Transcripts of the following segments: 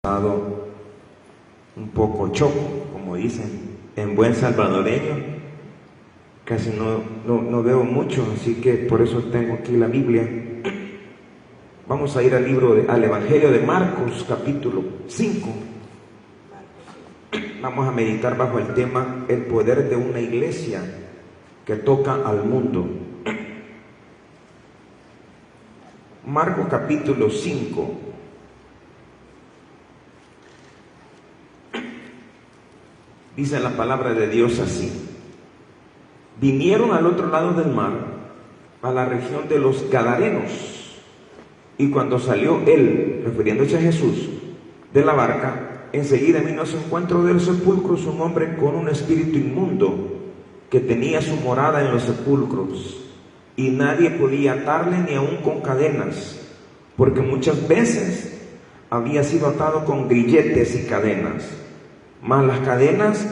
Estado un poco choco, como dicen en buen salvadoreño. Casi no veo mucho, así que por eso tengo aquí la Biblia. Vamos a ir al Evangelio de Marcos, capítulo 5. Vamos a meditar bajo el tema el poder de una iglesia que toca al mundo. Marcos capítulo 5. Dice la palabra de Dios así: vinieron al otro lado del mar, a la región de los Gadarenos, y cuando salió él, refiriéndose a Jesús, de la barca, enseguida vino a su encuentro de los sepulcros un hombre con un espíritu inmundo, que tenía su morada en los sepulcros, y nadie podía atarle ni aun con cadenas, porque muchas veces había sido atado con grilletes y cadenas. Mas las cadenas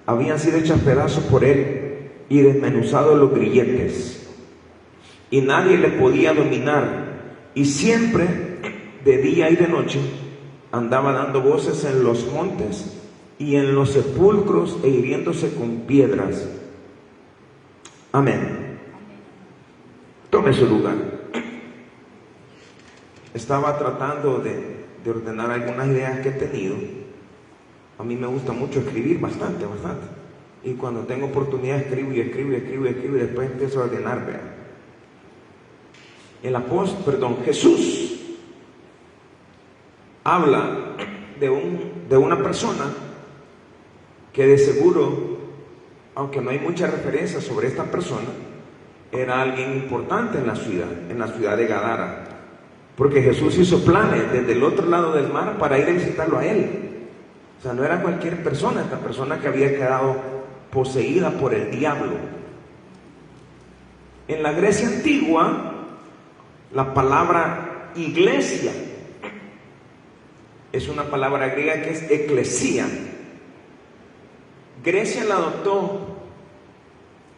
habían sido hechas pedazos por él y desmenuzados los grilletes, y nadie le podía dominar, y siempre de día y de noche andaba dando voces en los montes y en los sepulcros e hiriéndose con piedras. Amén. Tome su lugar. Estaba tratando de ordenar algunas ideas que he tenido. A mí me gusta mucho escribir, bastante. Y cuando tengo oportunidad escribo y después empiezo a ordenar, ¿verdad? Jesús habla de una persona que de seguro, aunque no hay mucha referencia sobre esta persona, era alguien importante en la ciudad de Gadara, porque Jesús hizo planes desde el otro lado del mar para ir a visitarlo a él. O sea, no era cualquier persona, esta persona que había quedado poseída por el diablo. En la Grecia antigua, la palabra iglesia es una palabra griega que es eclesía. Grecia la adoptó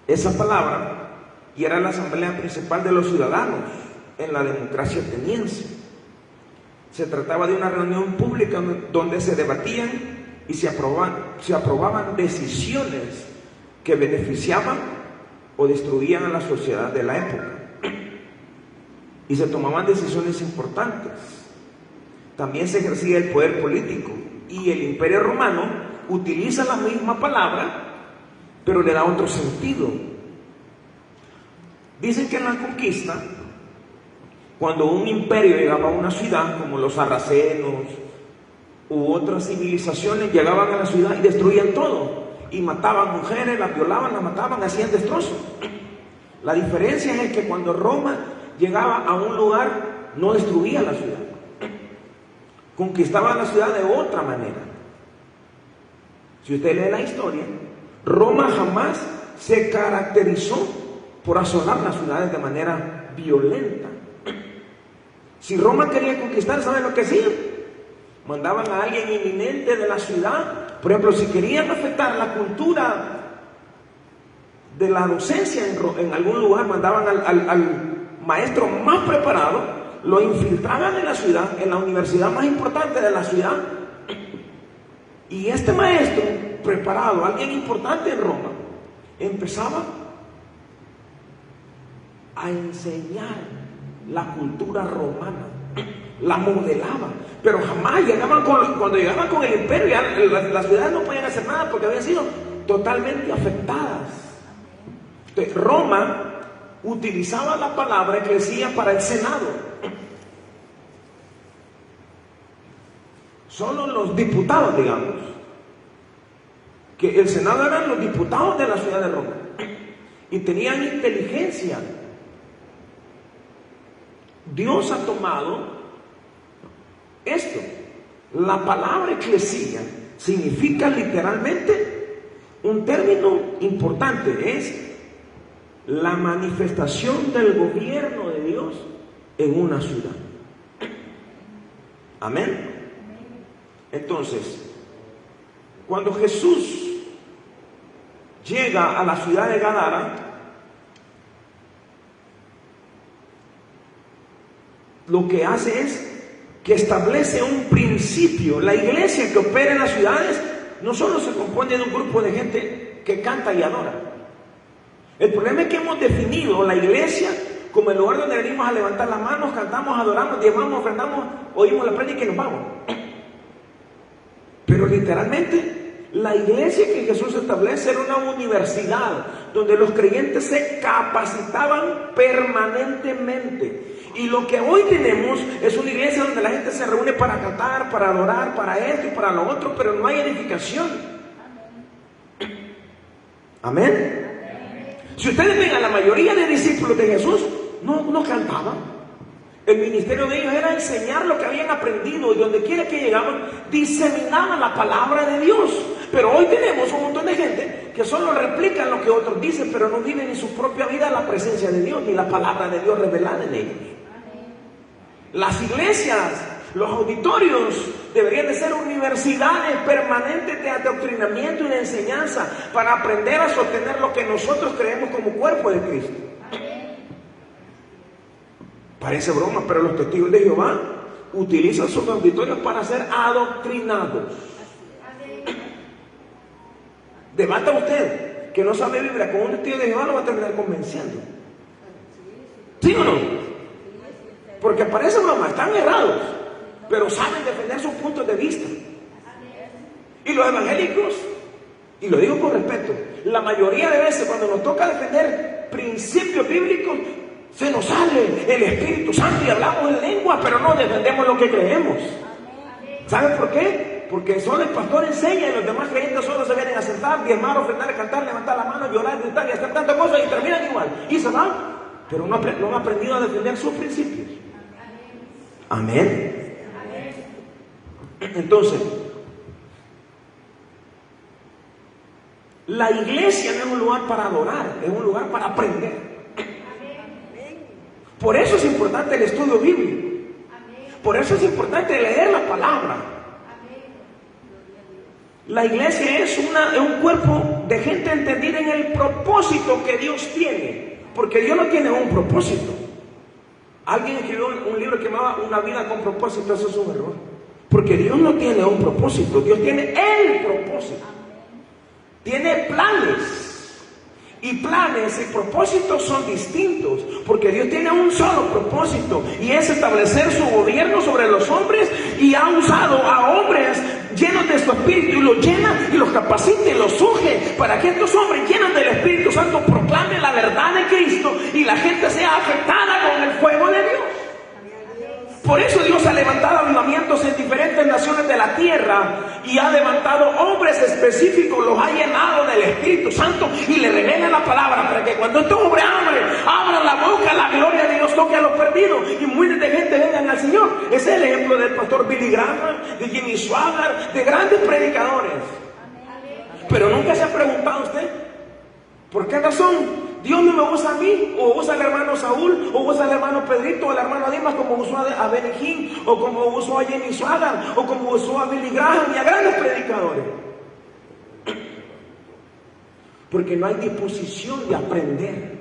esa palabra y era la asamblea principal de los ciudadanos en la democracia ateniense. Se trataba de una reunión pública donde se debatían y se aprobaban decisiones que beneficiaban o destruían a la sociedad de la época. Y se tomaban decisiones importantes. También se ejercía el poder político, y el Imperio Romano utiliza la misma palabra, pero le da otro sentido. Dicen que en la conquista, cuando un imperio llegaba a una ciudad, como los sarracenos u otras civilizaciones, llegaban a la ciudad y destruían todo, y mataban mujeres, las violaban, las mataban, hacían destrozos. La diferencia es que cuando Roma llegaba a un lugar, no destruía la ciudad, conquistaba la ciudad de otra manera. Si usted lee la historia, Roma jamás se caracterizó por asolar las ciudades de manera violenta. Si Roma quería conquistar, ¿saben lo que hacían? Mandaban a alguien inminente de la ciudad. Por ejemplo, si querían afectar la cultura de la docencia en algún lugar, mandaban al maestro más preparado, lo infiltraban en la ciudad, en la universidad más importante de la ciudad, y este maestro preparado, alguien importante en Roma, empezaba a enseñar la cultura romana, la modelaba, pero jamás llegaban cuando llegaban con el imperio, ya las ciudades no podían hacer nada porque habían sido totalmente afectadas. Entonces, Roma utilizaba la palabra eclesía para el Senado. Solo los diputados, digamos, que el Senado eran los diputados de la ciudad de Roma, y tenían inteligencia. Dios ha tomado esto. La palabra eclesía significa literalmente un término importante, es la manifestación del gobierno de Dios en una ciudad. Amén. Entonces, cuando Jesús llega a la ciudad de Gadara, lo que hace es que establece un principio. La iglesia que opera en las ciudades no solo se compone de un grupo de gente que canta y adora. El problema es que hemos definido la iglesia como el lugar donde venimos a levantar las manos, cantamos, adoramos, diezmamos, ofrendamos, oímos la prédica y nos vamos. Pero literalmente la iglesia que Jesús establece era una universidad donde los creyentes se capacitaban permanentemente. Y lo que hoy tenemos es una iglesia donde la gente se reúne para cantar, para adorar, para esto y para lo otro, pero no hay edificación. Amén. Si ustedes ven a la mayoría de discípulos de Jesús, no cantaban. El ministerio de ellos era enseñar lo que habían aprendido, y donde quiera que llegaban, diseminaban la palabra de Dios. Pero hoy tenemos un montón de gente que solo replican lo que otros dicen, pero no viven en su propia vida la presencia de Dios, ni la palabra de Dios revelada en ellos. Las iglesias, los auditorios deberían de ser universidades permanentes de adoctrinamiento y de enseñanza para aprender a sostener lo que nosotros creemos como cuerpo de Cristo. Parece broma, pero los testigos de Jehová utilizan sus auditorios para ser adoctrinados. Debata usted que no sabe Biblia con un testigo de Jehová, lo va a terminar convenciendo. ¿Sí o no? Porque parece broma, están errados, pero saben defender sus puntos de vista. Y los evangélicos, y lo digo con respeto, la mayoría de veces cuando nos toca defender principios bíblicos, se nos sale el Espíritu Santo y hablamos en lengua, pero no defendemos lo que creemos. ¿Saben por qué? Porque solo el pastor enseña y los demás creyentes solo se vienen a sentar, diezmar, ofrendar, cantar, levantar la mano, llorar, gritar y hacer tantas cosas y terminan igual. Y se van, pero no han aprendido a defender sus principios. Amén. Entonces, la iglesia no es un lugar para adorar, es un lugar para aprender. Por eso es importante el estudio bíblico. Por eso es importante leer la palabra. La iglesia es un cuerpo de gente entendida en el propósito que Dios tiene. Porque Dios no tiene un propósito. Alguien escribió un libro que llamaba Una vida con propósito. Eso es un error. Porque Dios no tiene un propósito. Dios tiene el propósito. Tiene planes. Y planes y propósitos son distintos, porque Dios tiene un solo propósito, y es establecer su gobierno sobre los hombres, y ha usado a hombres llenos de su espíritu, y los llena y los capacita y los unge para que estos hombres llenos del Espíritu Santo proclamen la verdad de Cristo y la gente sea afectada con el fuego de Dios. Por eso Dios ha levantado avivamientos en diferentes naciones de la tierra y ha levantado hombres específicos, los ha llenado del Espíritu Santo y le revela la palabra para que cuando estos hombres abran la boca, la gloria de Dios toque a los perdidos y miles de gente vengan al Señor. Ese es el ejemplo del pastor Billy Graham, de Jimmy Swaggart, de grandes predicadores. Pero nunca se ha preguntado usted, ¿por qué razón Dios no me usa a mí? O usa al hermano Saúl, o usa al hermano Pedrito, o al hermano Dimas, como usó a Benny Hinn, o como usó a Jimmy Swaggart, o como usó a Billy Graham y a grandes predicadores. Porque no hay disposición de aprender.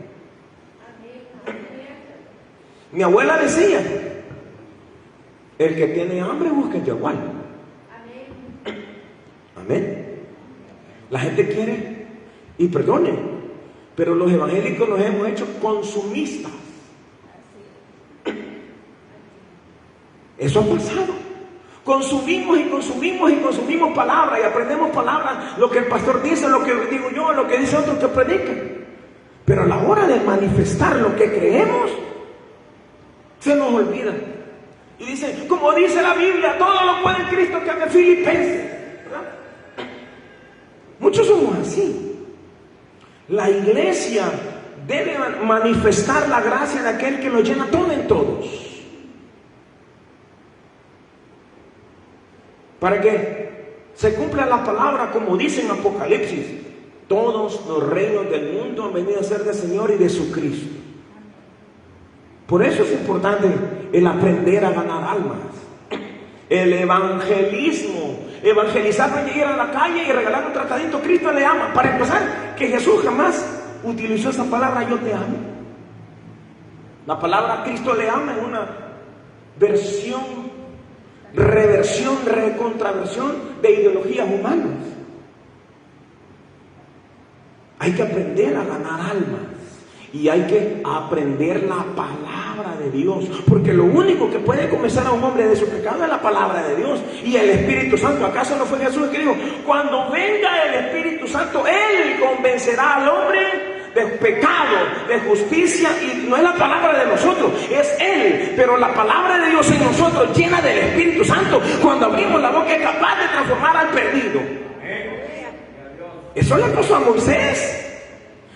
Mi abuela decía, el que tiene hambre busca el yagual. Amén. La gente quiere, y perdone, pero los evangélicos nos hemos hecho consumistas. Eso ha pasado. Consumimos y consumimos y consumimos palabras y aprendemos palabras, lo que el pastor dice, lo que digo yo, lo que dice otro que predican. Pero a la hora de manifestar lo que creemos, se nos olvida. Y dice, como dice la Biblia, todo lo puede en Cristo que hace Filipenses. ¿Verdad? Muchos somos así. La iglesia debe manifestar la gracia de aquel que lo llena todo en todos. Para que se cumpla la palabra como dice en Apocalipsis. Todos los reinos del mundo han venido a ser del Señor y de su Cristo. Por eso es importante el aprender a ganar almas. El evangelismo. Evangelizar no es ir a la calle y regalar un tratadito. Cristo le ama. Para empezar, que Jesús jamás utilizó esa palabra yo te amo. La palabra Cristo le ama es una versión reversión, recontraversión de ideologías humanas. Hay que aprender a ganar almas y hay que aprender la palabra de Dios, porque lo único que puede convencer a un hombre de su pecado es la palabra de Dios y el Espíritu Santo. ¿Acaso no fue Jesús que dijo: cuando venga el Espíritu Santo, Él convencerá al hombre de pecado, de justicia? Y no es la palabra de nosotros, es Él. Pero la palabra de Dios en nosotros, llena del Espíritu Santo, cuando abrimos la boca, es capaz de transformar al perdido. Eso le pasó a Moisés.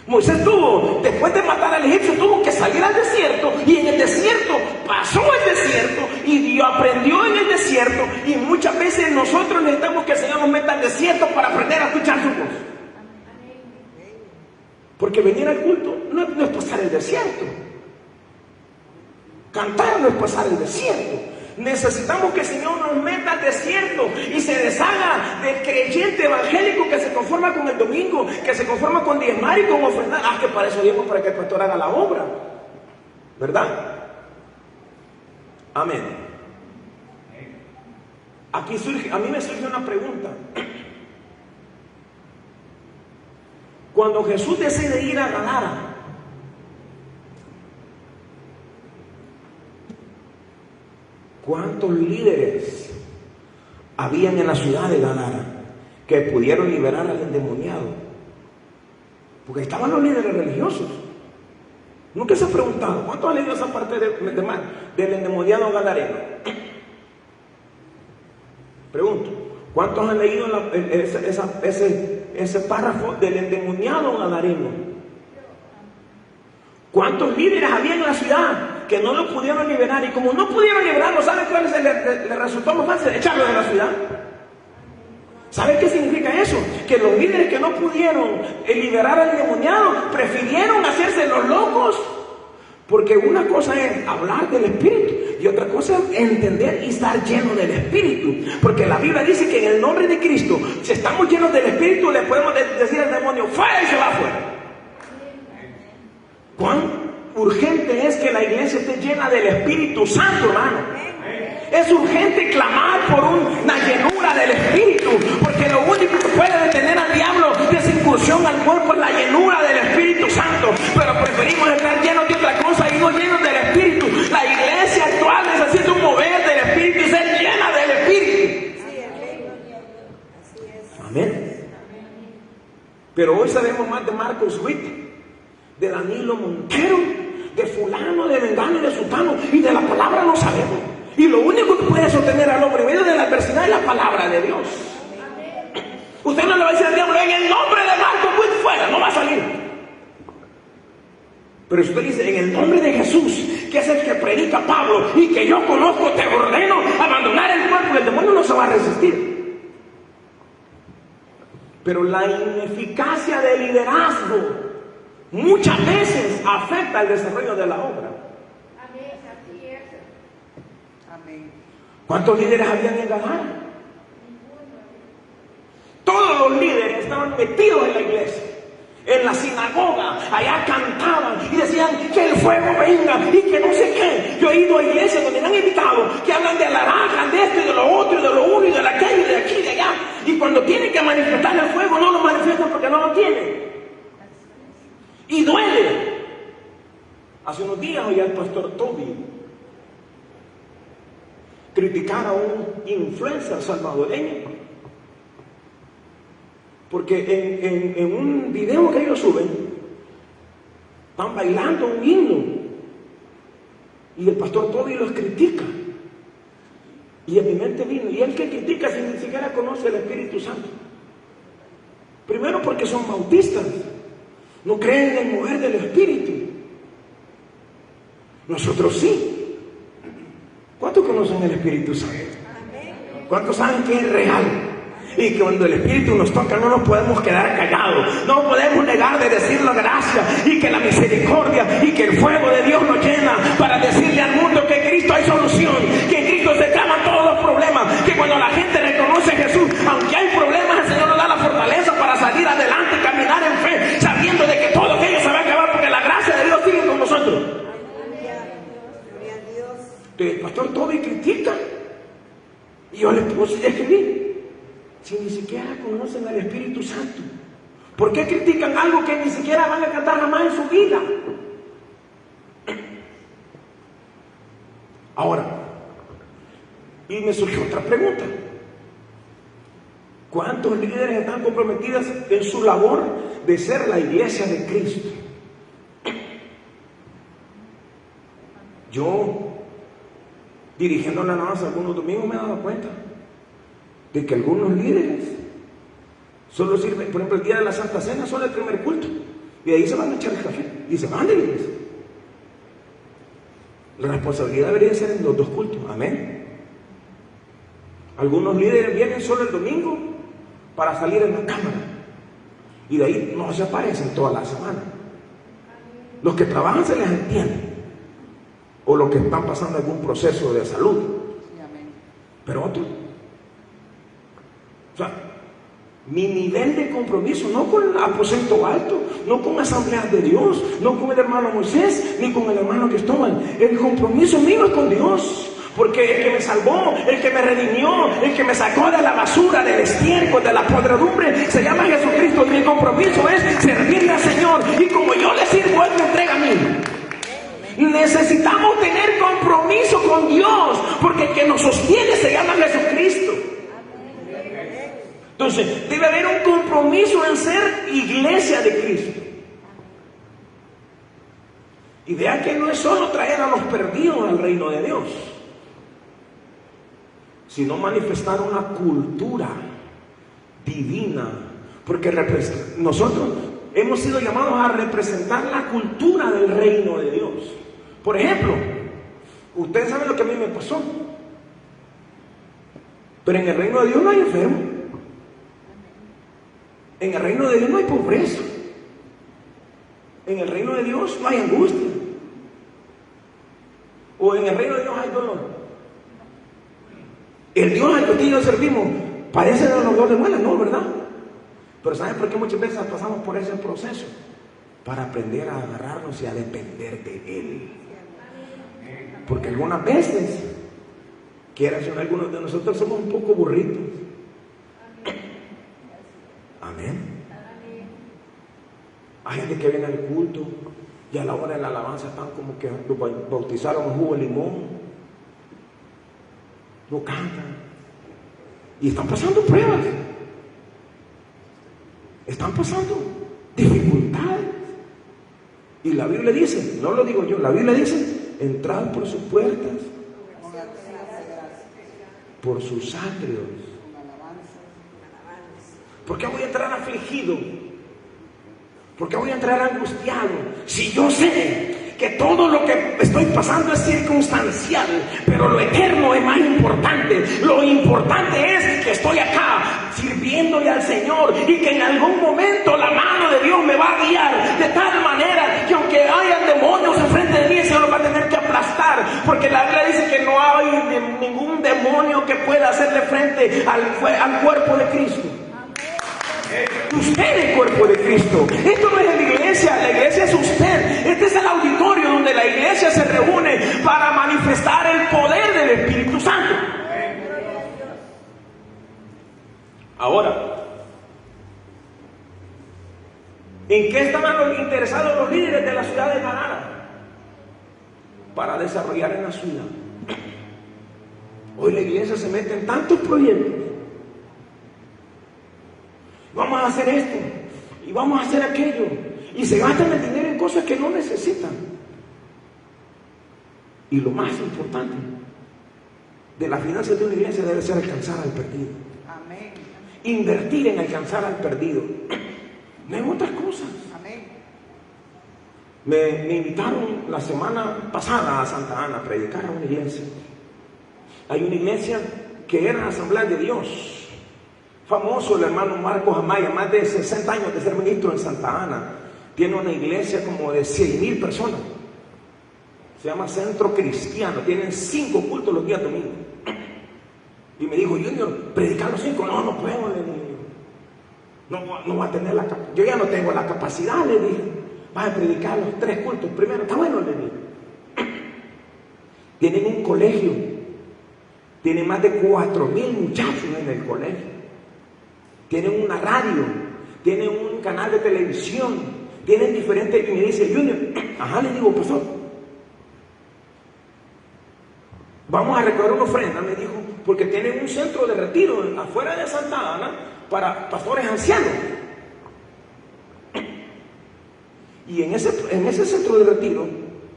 Moisés tuvo, después de matar al egipcio, tuvo que salir al desierto, y en el desierto pasó el desierto y Dios aprendió en el desierto. Y muchas veces nosotros necesitamos que el Señor nos meta al desierto para aprender a escuchar su voz. Porque venir al culto no es pasar el desierto. Cantar no es pasar el desierto. Necesitamos que el Señor nos meta al desierto y se deshaga del creyente evangélico que se conforma con el domingo, que se conforma con diezmar y con ofrendar. Que para eso diezmo, para que el pastor haga la obra, ¿verdad? Amén. Aquí surge, a mí me surge una pregunta. Cuando Jesús decide ir a Gadara, ¿cuántos líderes habían en la ciudad de Gadara que pudieron liberar al endemoniado? Porque estaban los líderes religiosos. Nunca se ha preguntado cuántos han leído esa parte del endemoniado gadareno. Pregunto, ¿cuántos han leído ese párrafo del endemoniado gadareno? ¿Cuántos líderes había en la ciudad que no lo pudieron liberar? Y como no pudieron liberarlo, ¿saben cuál le resultó más fácil? Echarlo de la ciudad. ¿Saben qué significa eso? Que los líderes que no pudieron liberar al endemoniado prefirieron hacerse los locos. Porque una cosa es hablar del Espíritu y otra cosa es entender y estar lleno del Espíritu. Porque la Biblia dice que en el nombre de Cristo, si estamos llenos del Espíritu, le podemos decir al demonio: fuera, y se va fuera. ¿Cuán urgente es que la iglesia esté llena del Espíritu Santo, hermano? Es urgente clamar por una llenura del Espíritu, porque lo único que puede detener al diablo de esa incursión al cuerpo es la llenura del Espíritu Santo. Pero preferimos estar llenos de otra cosa y no llenos del Espíritu. La iglesia actual necesita un mover del Espíritu y ser llena del Espíritu. Amén. Pero hoy sabemos más de Marcos Witt, de Danilo Montero, de fulano, de vengano y de sultano, y de la palabra no sabemos. Y lo único que puede sostener al hombre en medio de la adversidad es la palabra de Dios. Usted no le va a decir al diablo: en el nombre de Marcos Witt, fuera, no va a salir. Pero si usted dice: en el nombre de Jesús, que es el que predica Pablo y que yo conozco, te ordeno abandonar el cuerpo, el demonio no se va a resistir. Pero la ineficacia del liderazgo muchas veces afecta el desarrollo de la obra. ¿Cuántos líderes habían en Gadara? Todos los líderes estaban metidos en la iglesia, en la sinagoga, allá cantaban y decían: que el fuego venga y que no sé qué. Yo he ido a iglesias donde me han invitado que hablan de la naranja, de esto y de lo otro y de lo uno y de aquello y de aquí y de allá, y cuando tienen que manifestar el fuego no lo manifiestan porque no lo tienen. Y duele. Hace unos días oí al pastor Toby criticar a un influencer salvadoreño, porque en un video que ellos suben van bailando un himno y el pastor Toby los critica, y en mi mente vino: ¿y él qué critica si ni siquiera conoce el Espíritu Santo? Primero porque son bautistas, no creen en el mover del Espíritu. Nosotros sí. ¿Cuántos conocen el Espíritu Santo? ¿Cuántos saben que es real? Y que cuando el Espíritu nos toca no nos podemos quedar callados, no podemos negar de decir la gracia y que la misericordia y que el fuego de Dios nos llena para decirle al mundo que en Cristo hay solución, que en Cristo se acaban todos los problemas, que cuando la gente reconoce a Jesús, aunque hay problemas, el Señor nos da la fortaleza para salir adelante y caminar en fe, sabiendo de que todo aquello se va a acabar porque la gracia de Dios sigue con nosotros. El pastor Toby critica vivir si ni siquiera conocen al Espíritu Santo? ¿Por qué critican algo que ni siquiera van a cantar jamás en su vida? Ahora, y me surgió otra pregunta. ¿Cuántos líderes están comprometidos en su labor de ser la iglesia de Cristo? Yo, dirigiendo la alabanza algunos domingos, me he dado cuenta de que algunos líderes solo sirven, por ejemplo, el día de la Santa Cena, solo el primer culto, y de ahí se van a echar el café y se van de la iglesia. La responsabilidad debería ser en los dos cultos. Amén. Algunos líderes vienen solo el domingo para salir en la cámara y de ahí no se aparecen toda la semana. Los que trabajan se les entiende, o los que están pasando algún proceso de salud, pero otros, o sea, mi nivel de compromiso, no con el aposento alto, no con asambleas de Dios, no con el hermano Moisés, ni con el hermano Cristóbal. El compromiso mío es con Dios, porque el que me salvó, el que me redimió, el que me sacó de la basura, del estiércol, de la podredumbre, se llama Jesucristo. Y mi compromiso es servirle al Señor, y como yo le sirvo, Él me entrega a mí. Necesitamos tener compromiso con Dios, porque el que nos sostiene se llama Jesucristo. Entonces, debe haber un compromiso en ser iglesia de Cristo. Y vea que no es solo traer a los perdidos al reino de Dios, sino manifestar una cultura divina, porque nosotros hemos sido llamados a representar la cultura del reino de Dios. Por ejemplo, ustedes saben lo que a mí me pasó, pero en el reino de Dios no hay enfermo. En el reino de Dios no hay pobreza. En el reino de Dios no hay angustia. O en el reino de Dios hay dolor. El Dios al que ustedes servimos parece de dolor de muela, no, ¿verdad? Pero ¿saben por qué muchas veces pasamos por ese proceso? Para aprender a agarrarnos y a depender de Él. Porque algunas veces, quieras o no, algunos de nosotros somos un poco burritos. Amén. Hay gente que viene al culto y a la hora de la alabanza están como que lo bautizaron en jugo de limón, no cantan y están pasando pruebas, están pasando dificultades, y la Biblia dice, no lo digo yo, la Biblia dice: entrad por sus puertas, por sus atrios. ¿Por qué voy a entrar afligido? ¿Por qué voy a entrar angustiado? Si yo sé que todo lo que estoy pasando es circunstancial, pero lo eterno es más importante. Lo importante es que estoy acá sirviéndole al Señor, y que en algún momento la mano de Dios me va a guiar de tal manera que aunque haya demonios enfrente de mí, el Señor los va a tener que aplastar, porque la Biblia dice que no hay ningún demonio que pueda hacerle frente al cuerpo de Cristo. Usted es el cuerpo de Cristo. Esto no es la iglesia es usted. Este es el auditorio donde la iglesia se reúne para manifestar el poder del Espíritu Santo. Ahora, ¿en qué estaban interesados los líderes de la ciudad de Gadara? Para desarrollar en la ciudad. Hoy la iglesia se mete en tantos proyectos. Vamos a hacer esto y vamos a hacer aquello, y se gastan el dinero en cosas que no necesitan. Y lo más importante de las finanzas de una iglesia debe ser alcanzar al perdido. Amén. Invertir en alcanzar al perdido, no en otras cosas. Amén. Me invitaron la semana pasada a Santa Ana a predicar a una iglesia. Hay una iglesia que era la Asamblea de Dios. Famoso el hermano Marcos Amaya, más de 60 años de ser ministro en Santa Ana. Tiene una iglesia como de 100,000 personas. Se llama Centro Cristiano. Tienen 5 cultos los días domingos. Y me dijo: Junior, predicar los 5. No puedo, le dije. No va a tener la capacidad. Yo ya no tengo la capacidad, le dije. Vas a predicar los 3 cultos primero. Está bueno, le dije. Tienen un colegio Tienen más de 4,000 muchachos en el colegio. Tienen una radio, tienen un canal de televisión, tienen diferentes. Y me dice, Junior, ajá, le digo, pastor, vamos a recoger una ofrenda, me dijo, porque tienen un centro de retiro afuera de Santa Ana para pastores ancianos. Y en ese centro de retiro,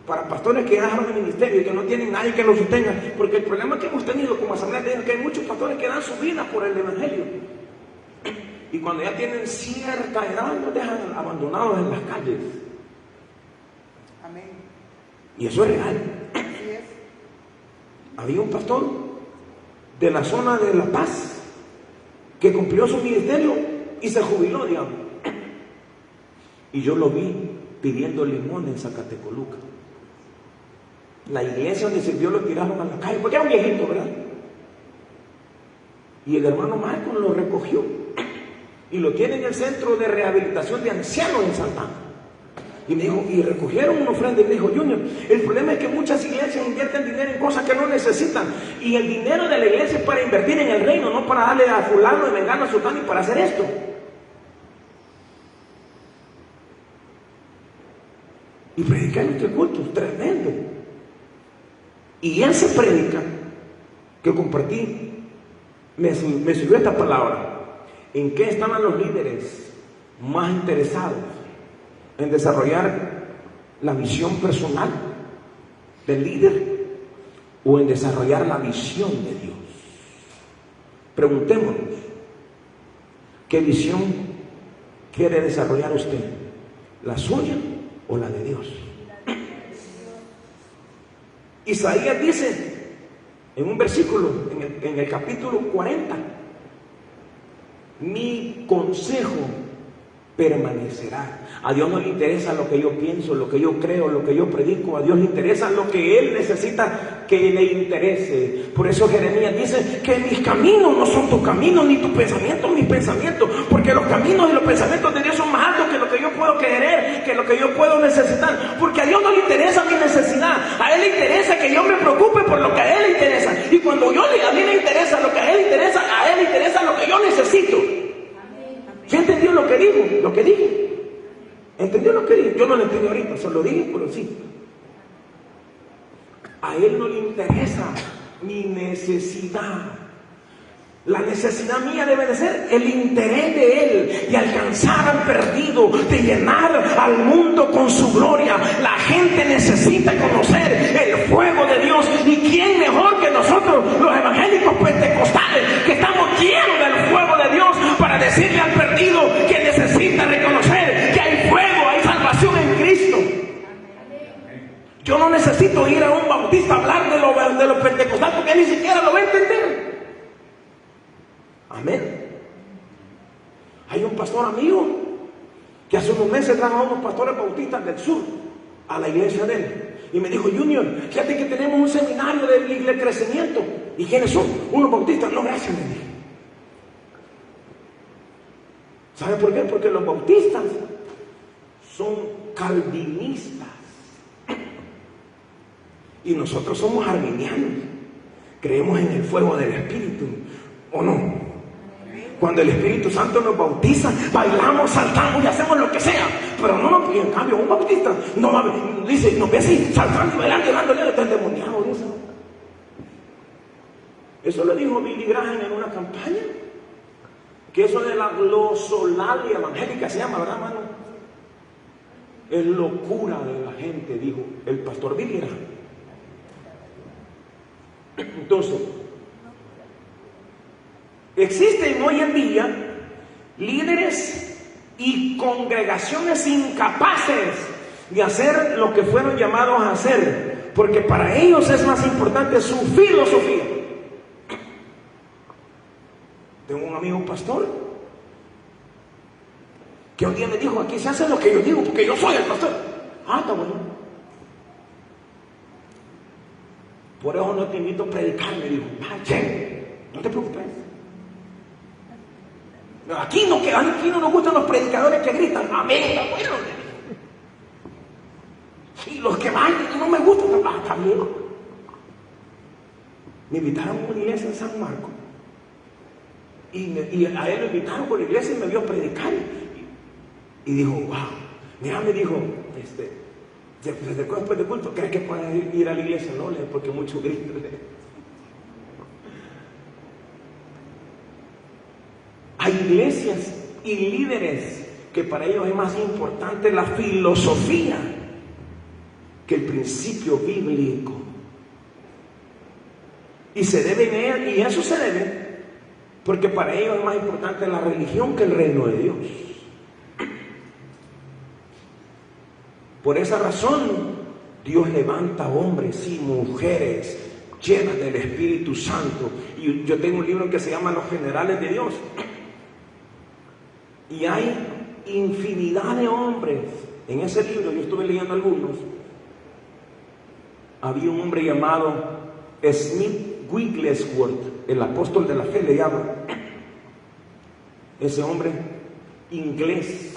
para pastores que dejaron el ministerio y que no tienen nadie que los sostenga, porque el problema que hemos tenido como asamblea es que hay muchos pastores que dan su vida por el evangelio. Y cuando ya tienen cierta edad, los dejan abandonados en las calles. Amén. Y eso es real. Así es. Había un pastor de la zona de La Paz que cumplió su ministerio y se jubiló, digamos. Y yo lo vi pidiendo limón en Zacatecoluca. La iglesia donde sirvió lo tiraron a la calle, porque era un viejito, ¿verdad? Y el hermano Marcos lo recogió y lo tiene en el centro de rehabilitación de ancianos en Santa Ana. Y me dijo, y recogieron una ofrenda y me dijo, Junior, el problema es que muchas iglesias invierten dinero en cosas que no necesitan. Y el dinero de la iglesia es para invertir en el reino, no para darle a fulano, de mengano, a sultano y para hacer esto. Y predicar en este culto es tremendo. Y esa prédica que compartí me sirvió esta palabra. ¿En qué estaban los líderes más interesados? ¿En desarrollar la visión personal del líder o en desarrollar la visión de Dios? Preguntémonos, ¿qué visión quiere desarrollar usted? ¿La suya o la de Dios? Isaías dice en un versículo, en el capítulo 40, mi consejo permanecerá. A Dios no le interesa lo que yo pienso, lo que yo creo, lo que yo predico. A Dios le interesa lo que Él necesita que le interese. Por eso Jeremías dice que mis caminos no son tus caminos, ni tus pensamientos mis pensamientos, porque los caminos y los pensamientos de Dios son más altos que lo que yo puedo querer, que lo que yo puedo necesitar. Porque a Dios no le interesa mi necesidad, a Él le interesa que yo me preocupe por lo que a Él le interesa. Y cuando a mí le interesa lo que a Él le interesa, a Él le interesa lo que yo necesito. ¿Sí entendió lo que digo? Lo que dije. ¿Entendió lo que dije? Yo no lo entendí ahorita, se lo dije, pero sí. A Él no le interesa mi necesidad. La necesidad mía debe de ser el interés de Él, de alcanzar al perdido, de llenar al mundo con su gloria. La gente necesita conocer el fuego de Dios. ¿Y quién mejor que nosotros, los evangélicos pentecostales, que estamos llenos del fuego de Dios, para decirle al perdido que necesita reconocer que hay fuego, hay salvación en Cristo? Yo no necesito ir a un bautista a hablar de los pentecostales, porque ni siquiera lo va a entender. Amén. Hay un pastor amigo que hace unos meses trajo a unos pastores bautistas del sur a la iglesia de él y me dijo, Junior, fíjate que tenemos un seminario de crecimiento. ¿Y quiénes son? Unos bautistas. No, gracias, me dije. ¿Sabe por qué? Porque los bautistas son calvinistas y nosotros somos arminianos. Creemos en el fuego del Espíritu, ¿o no? Cuando el Espíritu Santo nos bautiza, bailamos, saltamos y hacemos lo que sea. Pero no, y en cambio un bautista no dice, nos ve así, saltando y bailando y dándole, está endemoniado. Eso lo dijo Billy Graham en una campaña. Que eso de la glosolalia evangélica se llama, ¿verdad, hermano? Es locura de la gente, dijo el pastor Billy Graham. Entonces, existen hoy en día líderes y congregaciones incapaces de hacer lo que fueron llamados a hacer, porque para ellos es más importante su filosofía. Tengo un amigo pastor que un día me dijo, aquí se hace lo que yo digo, porque yo soy el pastor. Ah, está bueno. Por eso no te invito a predicar, me dijo. No te preocupes. Aquí no nos gustan los predicadores que gritan. Amén, está bueno. Y los que van y no me gustan, está bien. Me invitaron a una iglesia en San Marcos. Y a él lo invitaron por la iglesia y me vio predicar. Y dijo, wow, mira, me dijo, después de culto, ¿crees que puedes ir a la iglesia? No, porque mucho grito. Hay iglesias y líderes que para ellos es más importante la filosofía que el principio bíblico. Y eso se debe porque para ellos es más importante la religión que el reino de Dios. Por esa razón, Dios levanta hombres y mujeres llenas del Espíritu Santo. Y yo tengo un libro que se llama Los Generales de Dios. Y hay infinidad de hombres. En ese libro, yo estuve leyendo algunos. Había un hombre llamado Smith Wigglesworth, el apóstol de la fe le llama. Ese hombre, inglés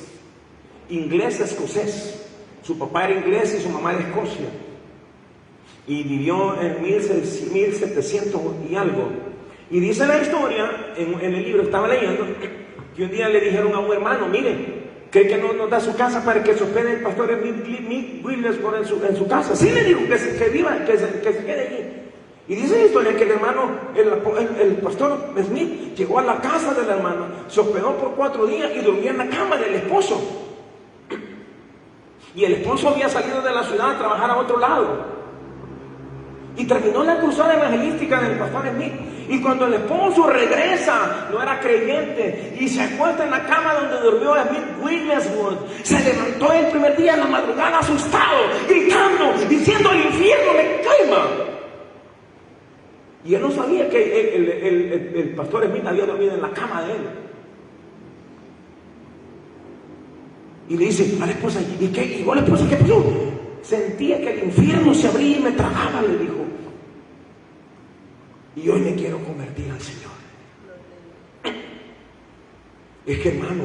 escocés. Su papá era inglés y su mamá era de Escocia. Y vivió en 1700 y algo. Y dice la historia, en el libro estaba leyendo, que un día le dijeron a un hermano, mire, ¿cree que no nos da su casa para que se hospede el pastor Smith Wigglesworth en su casa? Sí, le dijo que se quede allí. Y dice la historia que el hermano, el pastor Smith, llegó a la casa del hermano, se hospedó por 4 días y dormía en la cama del esposo. Y el esposo había salido de la ciudad a trabajar a otro lado. Y terminó la cruzada evangelística del pastor Smith. Y cuando el esposo regresa, no era creyente, y se acuesta en la cama donde durmió Smith Wigglesworth, se levantó el primer día en la madrugada asustado, gritando, diciendo: el infierno me quema. Y él no sabía que el pastor Smith había dormido en la cama de él. Y le dice a la esposa: ¿y qué? Y vos, la esposa, ¿qué pasó? Sentía que el infierno se abría y me tragaba, le dijo. Y hoy me quiero convertir al Señor. Es que, hermano,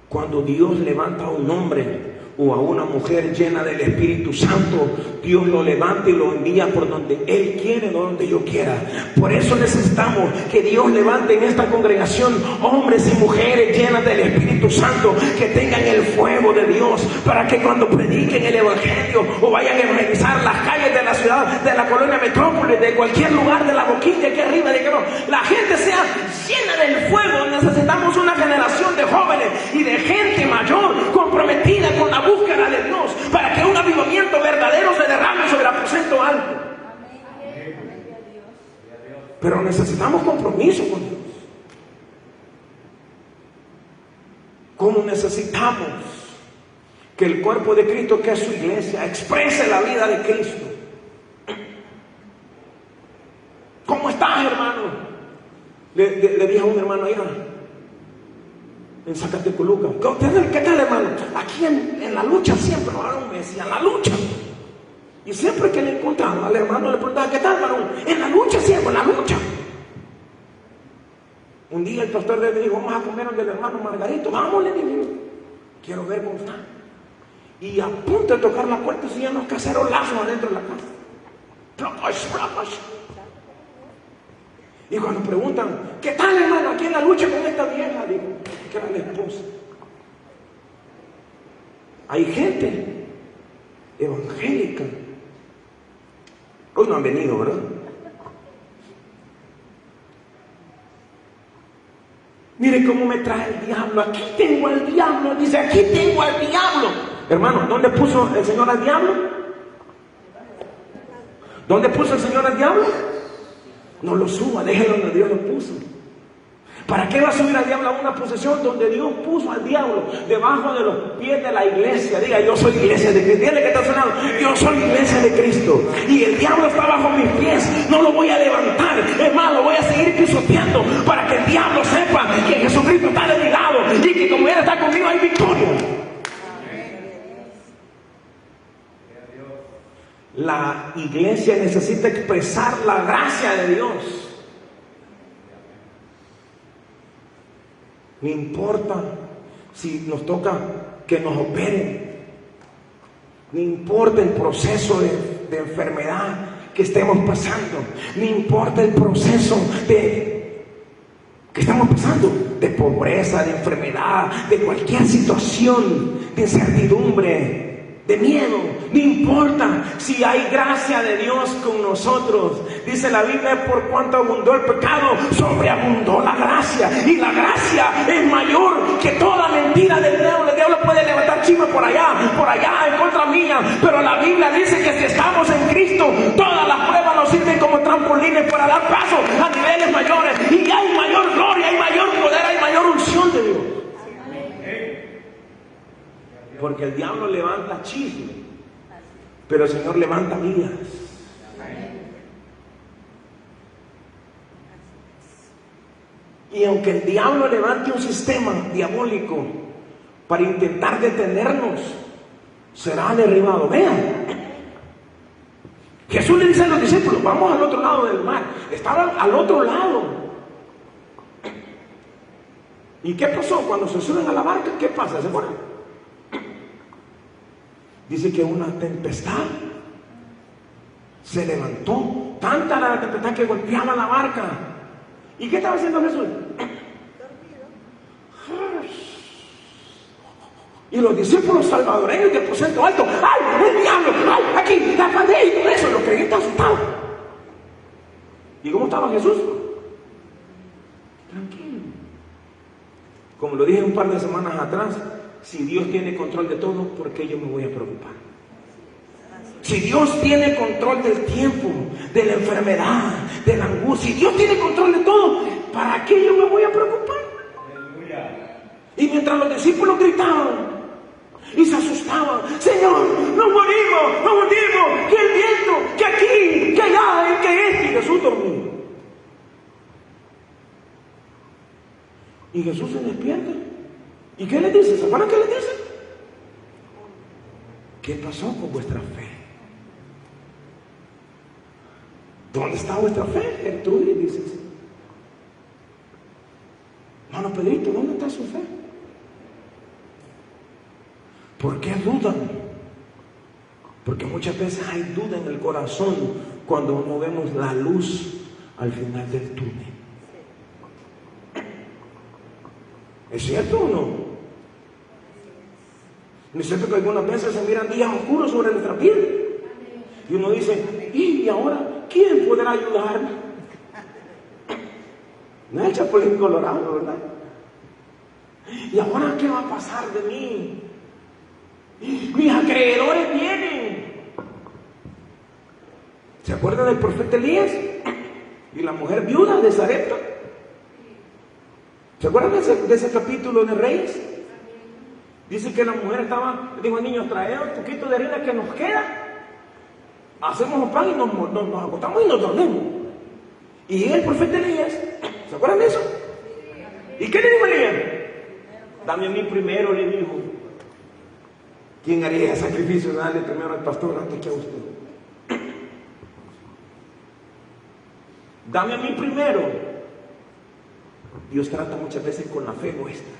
cuando Dios levanta a un hombre o a una mujer llena del Espíritu Santo, Dios lo levanta y lo envía por donde Él quiere, no donde yo quiera. Por eso necesitamos que Dios levante en esta congregación hombres y mujeres llenas del Espíritu Santo, que tengan el fuego de Dios, para que cuando prediquen el Evangelio o vayan a evangelizar las calles de la ciudad, de la colonia metrópoli, de cualquier lugar, de la boquilla aquí arriba, de que no, la gente sea llena del fuego. Necesitamos una generación de jóvenes y de gente mayor comprometida con la búsqueda de Dios, para que un avivamiento verdadero se derrame sobre el aposento alto. Pero necesitamos compromiso con Dios. ¿Cómo necesitamos que el cuerpo de Cristo, que es su iglesia, exprese la vida de Cristo? ¿Cómo estás, hermano? Le dije a un hermano allá en Zacatecoluca: ¿qué tal, hermano? Aquí en la lucha siempre, hermano, me decía, la lucha. Y siempre que le encontraba al hermano le preguntaba: ¿qué tal, hermano? En la lucha siempre, en la lucha. Un día el pastor le dijo: vamos a comer donde el hermano Margarito. Vamos, le dije, quiero ver cómo está. Y a punto de tocar la puerta, siguen los cacerolazos adentro de la casa. Y cuando preguntan: ¿qué tal, hermano, aquí en la lucha con esta vieja? Digo, que era la esposa. Hay gente evangélica. Hoy no han venido, ¿verdad? Mire cómo me trae el diablo. Aquí tengo al diablo. Dice: aquí tengo al diablo. Hermano, ¿dónde puso el Señor al diablo? ¿Dónde puso el Señor al diablo? No lo suba, déjelo donde Dios lo puso. ¿Para qué va a subir al diablo a una posesión donde Dios puso al diablo debajo de los pies de la iglesia? Diga: yo soy iglesia de Cristo. Dile que está sonando: yo soy iglesia de Cristo. Y el diablo está bajo mis pies. No lo voy a levantar. Es más, lo voy a seguir pisoteando para que el diablo sepa que Jesucristo está de mi lado y que como Él está conmigo hay victoria. La iglesia necesita expresar la gracia de Dios. No importa si nos toca que nos operen, no importa el proceso de enfermedad que estemos pasando, no importa el proceso que estamos pasando, de pobreza, de enfermedad, de cualquier situación, de incertidumbre, de miedo, no importa si hay gracia de Dios con nosotros. Dice la Biblia: por cuanto abundó el pecado, sobreabundó la gracia, y la gracia es mayor que toda mentira del diablo. El diablo puede levantar chisme por allá en contra mía, pero la Biblia dice que si estamos en Cristo, todas las pruebas nos sirven como trampolines para dar paso a niveles mayores, y hay mayor gloria, hay mayor poder, hay mayor unción de Dios. Porque el diablo levanta chisme, pero el Señor levanta vidas. Y aunque el diablo levante un sistema diabólico para intentar detenernos, será derribado. Vean, Jesús le dice a los discípulos: vamos al otro lado del mar. Estaban al otro lado. ¿Y qué pasó? Cuando se suben a la barca, ¿qué pasa? ¿Se acuerdan? Dice que una tempestad se levantó, tanta la tempestad que golpeaba la barca. ¿Y qué estaba haciendo Jesús? Y los discípulos salvadoreños de aposento alto: ¡ay, el diablo! ¡Ay, aquí, la pandemia! Y todo eso, los creyentes asustados. ¿Y cómo estaba Jesús? Tranquilo. Como lo dije un par de semanas atrás, si Dios tiene control de todo, ¿por qué yo me voy a preocupar? Si Dios tiene control del tiempo, de la enfermedad, de la angustia, si Dios tiene control de todo, ¿para qué yo me voy a preocupar? Y mientras los discípulos gritaban y se asustaban: Señor, nos morimos, que el viento, que aquí, que allá, que este, y Jesús dormía. Y Jesús se despierta. ¿Y qué le dice? ¿Se acuerdan qué le dice? ¿Qué pasó con vuestra fe? ¿Dónde está vuestra fe, Gertrudis? Dices. Hermano Pedrito, ¿dónde está su fe? ¿Por qué dudan? Porque muchas veces hay duda en el corazón cuando no vemos la luz al final del túnel. ¿Es cierto o no? ¿No es cierto que algunas veces se miran días oscuros sobre nuestra piel? Y uno dice: ¿y ahora quién podrá ayudarme? No es el Chapulín Colorado, ¿verdad? ¿Y ahora qué va a pasar de mí? Mis acreedores vienen. ¿Se acuerdan del profeta Elías? Y la mujer viuda de Sarepta. ¿Se acuerdan de ese capítulo de Reyes? Dice que la mujer dijo: niños, traed un poquito de harina que nos queda, hacemos un pan y nos acostamos y nos dormimos. Y el profeta Elías, ¿se acuerdan de eso? ¿Y qué le dijo Elías? Dame a mí primero, le dijo. ¿Quién haría ese sacrificio? Dale primero al pastor antes que a usted. Dame a mí primero. Dios trata muchas veces con la fe nuestra.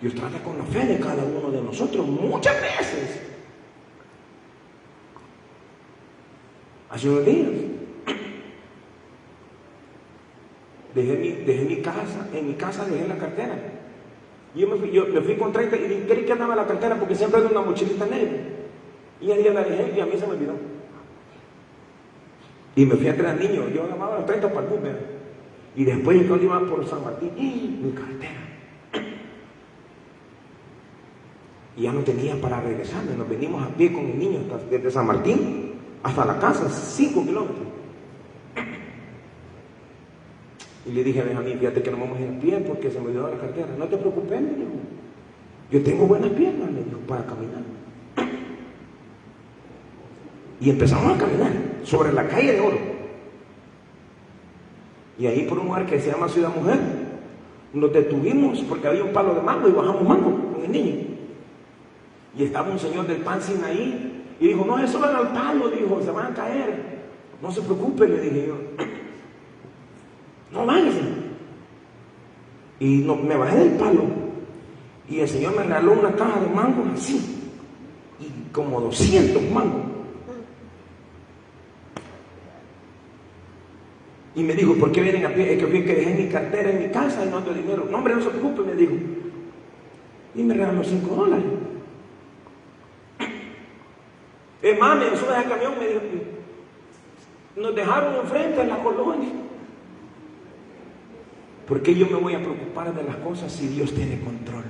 Dios trata con la fe de cada uno de nosotros muchas veces. Hace unos días dejé mi casa, en mi casa dejé la cartera. Yo me fui con 30 y creí que andaba la cartera porque siempre ando una mochilita negra. Y un día la dejé y a mí se me olvidó. Y me fui a traer niños. Yo llamaba a los 30 para el bus, ¿verdad? Y después cuando iba por San Martín, mi cartera. Y ya no tenía para regresarme. Nos venimos a pie con el niño desde San Martín hasta la casa, 5 kilómetros. Y le dije a Benjamín: fíjate que no vamos a ir a pie porque se me olvidó la cartera. No te preocupes, me dijo. Yo tengo buenas piernas, me dijo, para caminar. Y empezamos a caminar sobre la calle de Oro. Y ahí por un lugar que se llama Ciudad Mujer, nos detuvimos porque había un palo de mango y bajamos mango con el niño. Y estaba un señor del pan sin ahí y dijo: no se suban al palo, dijo, se van a caer. No se preocupe, le dije yo. No váyanse. Y me bajé del palo y el señor me regaló una caja de mangos así, y como 200 mangos. Y me dijo, ¿por qué vienen a pie? Es que vi que dejé mi cartera en mi casa y no ando dinero. No, hombre, no se preocupe, me dijo. Y me regaló $5. Es más, me sube al camión, me dijo, nos dejaron enfrente en la colonia. ¿Por qué yo me voy a preocupar de las cosas si Dios tiene control?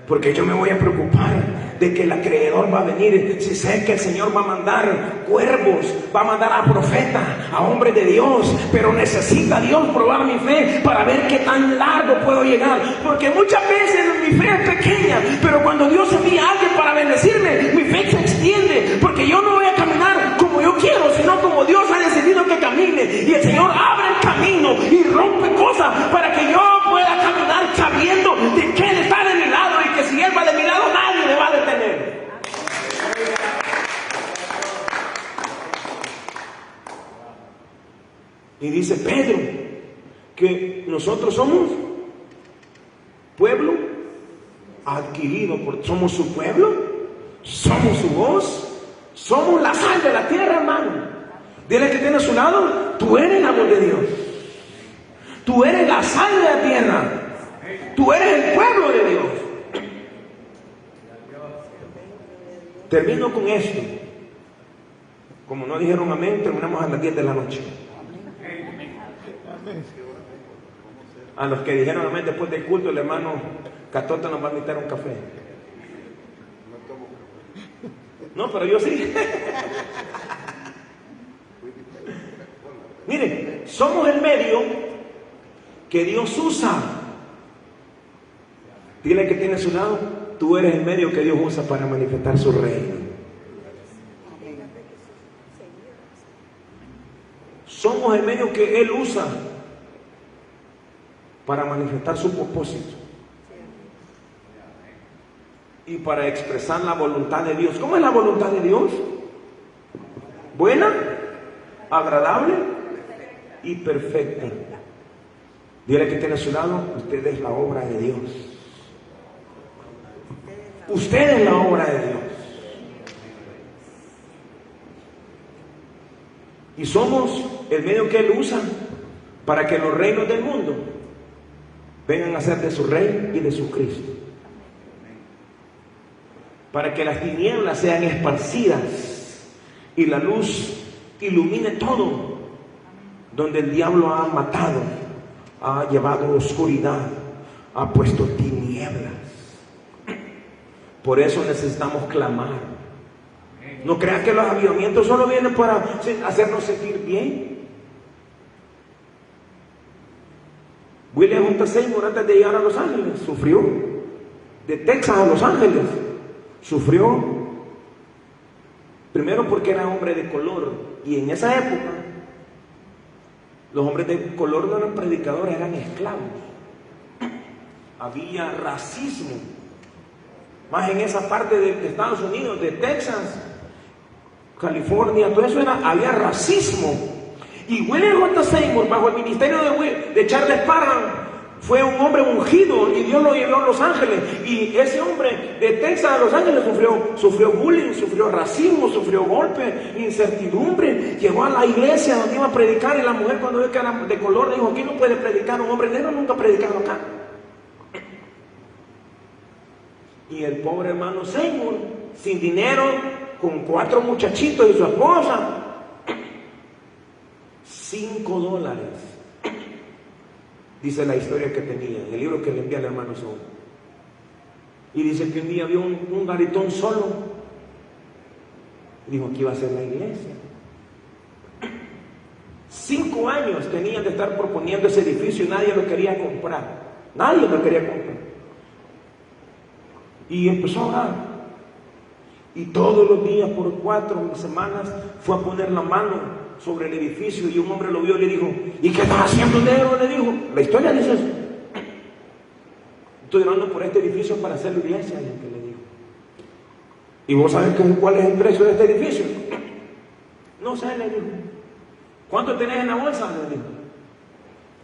Porque yo me voy a preocupar de que el acreedor va a venir, si sé que el Señor va a mandar cuervos, va a mandar a profetas, a hombres de Dios, pero necesita Dios probar mi fe para ver qué tan largo puedo llegar, porque muchas veces mi fe es pequeña, pero cuando Dios envía a alguien para bendecirme, mi fe se extiende, porque yo no voy a caminar como yo quiero, sino como Dios ha decidido que camine, y el Señor abre el camino y rompe cosas para que yo pueda caminar sabiendo de que Él está de mi lado, y que si Él va de mi lado, nadie me va a detener. Y dice Pedro que nosotros somos pueblo adquirido, somos su pueblo, somos su voz, somos la sal de la tierra, hermano. Dile que tiene a su lado, tú eres la voz de Dios, tú eres la sal de la tierra, tú eres el pueblo de Dios. Termino con esto. Como no dijeron amén, terminamos a las 10 de la noche. A los que dijeron amén después del culto, el hermano Catota nos va a invitar a un café. No, pero yo sí. Miren, somos el medio que Dios usa. Dile que tiene a su lado, tú eres el medio que Dios usa para manifestar su reino. Somos el medio que Él usa para manifestar su propósito y para expresar la voluntad de Dios. ¿Cómo es la voluntad de Dios? Buena, agradable y perfecta. Dile que tiene a su lado, usted es la obra de Dios. Usted es la obra de Dios. Y somos el medio que Él usa para que los reinos del mundo vengan a ser de su Rey y de su Cristo. Para que las tinieblas sean esparcidas y la luz ilumine todo. Donde el diablo ha matado, ha llevado oscuridad, ha puesto tinieblas. Por eso necesitamos clamar. No crean que los avivamientos solo vienen para hacernos sentir bien. William J. Seymour, antes de llegar a Los Ángeles, sufrió. De Texas a Los Ángeles, sufrió. Primero porque era hombre de color. Y en esa época, los hombres de color no eran predicadores, eran esclavos. Había racismo. Más en esa parte de Estados Unidos, de Texas, California, todo eso había racismo. Y William J. Seymour, bajo el ministerio de Charles Parham, fue un hombre ungido y Dios lo llevó a Los Ángeles. Y ese hombre de Texas a Los Ángeles sufrió bullying, sufrió racismo, sufrió golpe, incertidumbre. Llegó a la iglesia donde iba a predicar y la mujer, cuando vio que era de color, dijo: aquí no puede predicar, un hombre negro nunca ha predicado acá. Y el pobre hermano Seymour, sin dinero, con 4 muchachitos y su esposa, $5. Dice la historia que tenía, en el libro que le envía al hermano Seymour. Y dice que un día vio un garitón solo. Y dijo que iba a ser la iglesia. 5 años tenían de estar proponiendo ese edificio y nadie lo quería comprar. Nadie lo quería comprar. Y empezó a orar. Y todos los días, por 4 semanas, fue a poner la mano sobre el edificio. Y un hombre lo vio y le dijo: ¿y qué estás haciendo, negro? Le dijo. La historia dice eso. Estoy orando por este edificio para hacer la iglesia, es el que le dijo. ¿Y vos sabés cuál es el precio de este edificio? No sé, le dijo. ¿Cuánto tenés en la bolsa? Le dijo.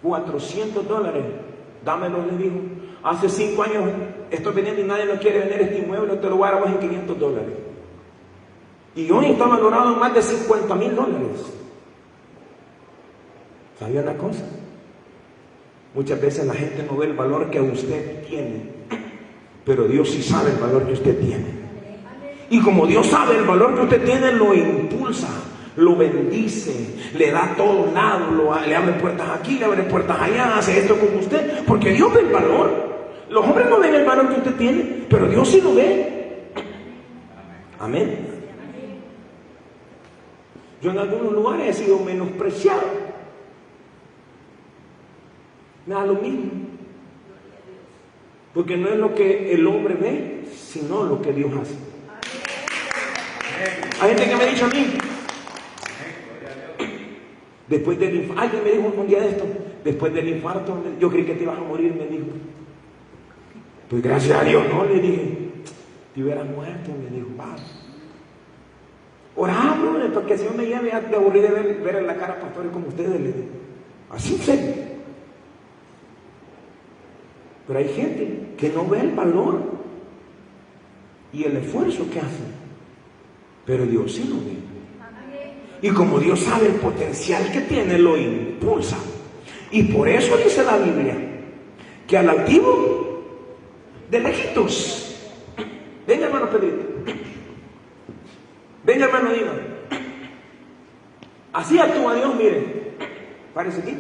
$400. Dámelo, le dijo. Hace 5 años estoy vendiendo y nadie lo quiere vender este inmueble, te lo voy a dar más en $500. Y hoy está valorado en más de $50,000. ¿Sabía una cosa? Muchas veces la gente no ve el valor que usted tiene, pero Dios sí sabe el valor que usted tiene. Y como Dios sabe el valor que usted tiene, lo impulsa, lo bendice, le da a todos lados, le abre puertas aquí, le abre puertas allá, hace esto con usted, porque Dios ve el valor. Los hombres no ven el valor que usted tiene, pero Dios sí lo ve. Amén. Yo en algunos lugares he sido menospreciado. Me da lo mismo, porque no es lo que el hombre ve, sino lo que Dios hace. Hay gente que me ha dicho a mí, después del infarto, alguien me dijo un día de esto, después del infarto, yo creí que te ibas a morir, me dijo. Pues gracias a Dios, no, le dije, te hubieras muerto, me dijo, va. Oramos, porque el Señor me lleve, me aburrí de ver en la cara a pastores como ustedes, le dije. Así en serio. Pero hay gente que no ve el valor y el esfuerzo que hace, pero Dios sí lo ve. Y como Dios sabe el potencial que tiene, lo impulsa. Y por eso dice la Biblia que al altivo de lejitos. Venga, hermano Pedrito. Venga, hermano Dino. Así actúa Dios, mire. Parece aquí.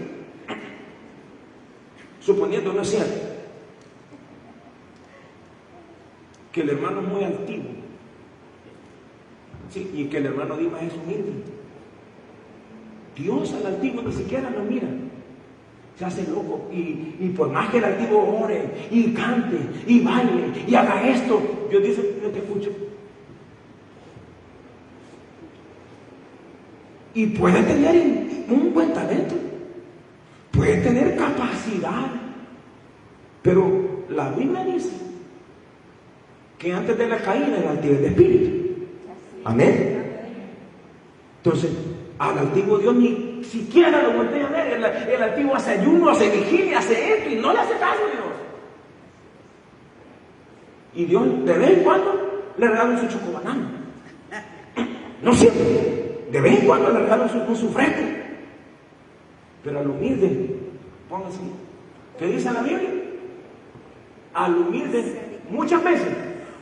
Suponiendo, no es cierto, que el hermano es muy altivo, ¿sí? Y que el hermano Dimas es humilde. Dios al altivo ni siquiera lo mira, se hace loco. Y por más que el altivo ore y cante y baile y haga esto, Dios dice, yo te escucho. Y puede tener un buen talento, puede tener capacidad, pero la Biblia dice que antes de la caída era altivez de espíritu. Amén. Entonces, al altivo Dios ni siquiera lo voltea a ver. El altivo hace ayuno, hace vigilia, hace esto y no le hace caso a Dios. Y Dios de vez en cuando le regala su chocobanano. No siempre, de vez en cuando le regala su fresco. Pero al humilde, póngase, ¿qué dice la Biblia? Al humilde, muchas veces,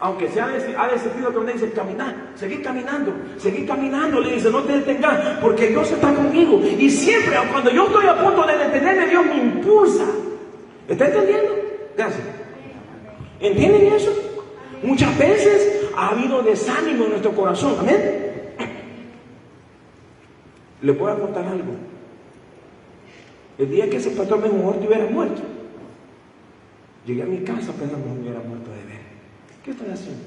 aunque sea ha decidido que dice caminar, seguir caminando, le dice, no te detengas, porque Dios está conmigo. Y siempre, cuando yo estoy a punto de detenerme, Dios me impulsa. ¿Está entendiendo? Gracias. ¿Entienden eso? Muchas veces ha habido desánimo en nuestro corazón. Amén. Le puedo contar algo. El día que ese pastor me dijo, te hubieras muerto, llegué a mi casa pensando, me hubiera muerto de ver. ¿Qué estoy haciendo?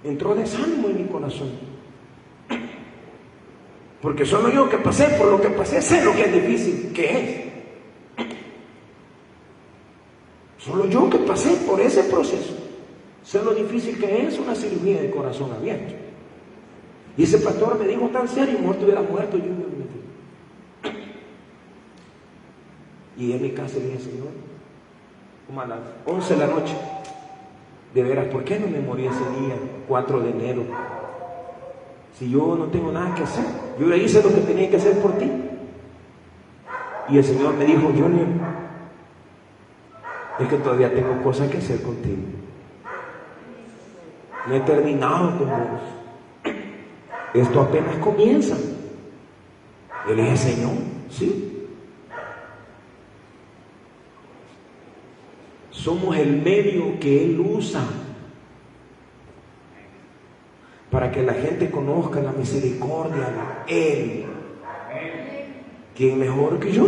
Entró desánimo en mi corazón. Porque solo yo que pasé por lo que pasé, sé lo que es difícil que es. Solo yo que pasé por ese proceso, sé lo difícil que es una cirugía de corazón abierto. Y ese pastor me dijo tan serio, te hubiera muerto, yo me metí. Y en mi casa le dije, Señor, como a las 11 de la noche, de veras, ¿por qué no me morí ese día, 4 de enero? Si yo no tengo nada que hacer, yo le hice lo que tenía que hacer por ti. Y el Señor me dijo, Junior, es que todavía tengo cosas que hacer contigo. No he terminado con vos. Esto apenas comienza. Yo le dije, Señor, sí. Somos el medio que Él usa para que la gente conozca la misericordia de Él. ¿Quién mejor que yo?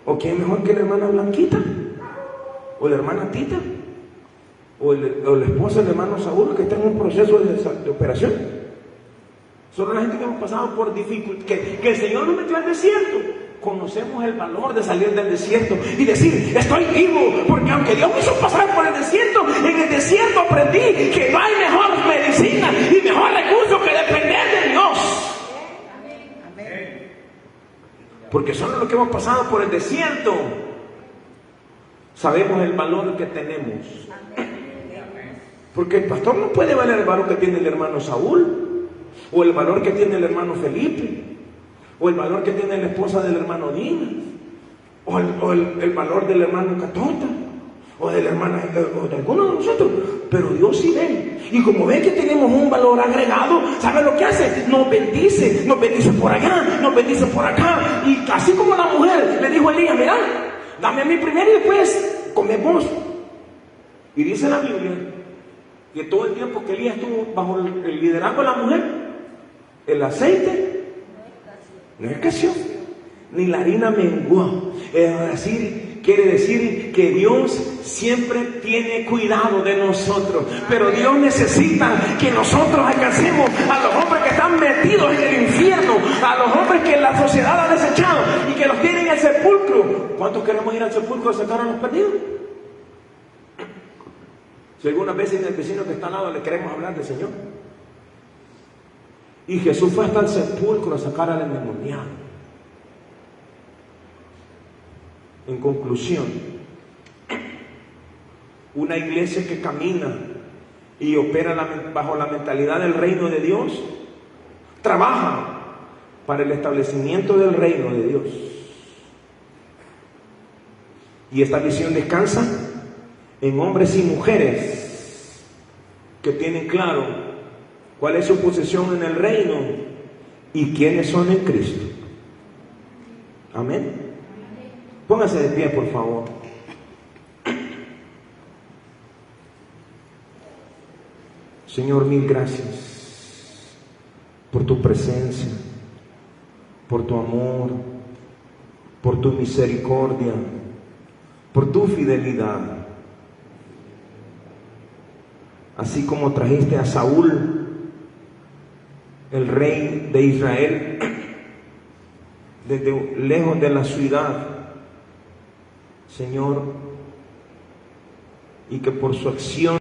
¿O quién mejor que la hermana Blanquita? ¿O la hermana Tita? ¿O la esposa del hermano Saúl que está en un proceso de operación? Solo la gente que hemos pasado por dificultades, que el Señor nos metió al desierto. Conocemos el valor de salir del desierto y decir, estoy vivo, porque aunque Dios me hizo pasar por el desierto, en el desierto aprendí que no hay mejor medicina y mejor recurso que depender de Dios. Amén. Porque solo los que hemos pasado por el desierto sabemos el valor que tenemos. Porque el pastor no puede valer el valor que tiene el hermano Saúl, o el valor que tiene el hermano Felipe, o el valor que tiene la esposa del hermano Dina, o el valor del hermano Catota, o de la hermana, o de alguno de nosotros. Pero Dios sí ve, y como ve que tenemos un valor agregado, ¿sabe lo que hace? Nos bendice por allá, nos bendice por acá. Y así como la mujer le dijo a Elías: mira, dame a mí primero y después comemos. Y dice la Biblia que todo el tiempo que Elías estuvo bajo el liderazgo de la mujer, el aceite no escaseó, ni la harina menguó. Es decir, quiere decir que Dios siempre tiene cuidado de nosotros, pero Dios necesita que nosotros alcancemos a los hombres que están metidos en el infierno, a los hombres que la sociedad ha desechado y que los tienen en el sepulcro. ¿Cuántos queremos ir al sepulcro a sacar a los perdidos? Si algunas veces el vecino que está al lado le queremos hablar del Señor. Y Jesús fue hasta el sepulcro a sacar al endemoniado. En conclusión, una iglesia que camina y opera bajo la mentalidad del reino de Dios, trabaja para el establecimiento del reino de Dios. Y esta visión descansa en hombres y mujeres que tienen claro cuál es su posición en el reino y quiénes son en Cristo. Amén. Póngase de pie, por favor. Señor, mil gracias por tu presencia, por tu amor, por tu misericordia, por tu fidelidad. Así como trajiste a Saúl, el rey de Israel, desde lejos de la ciudad, Señor, y que por su acción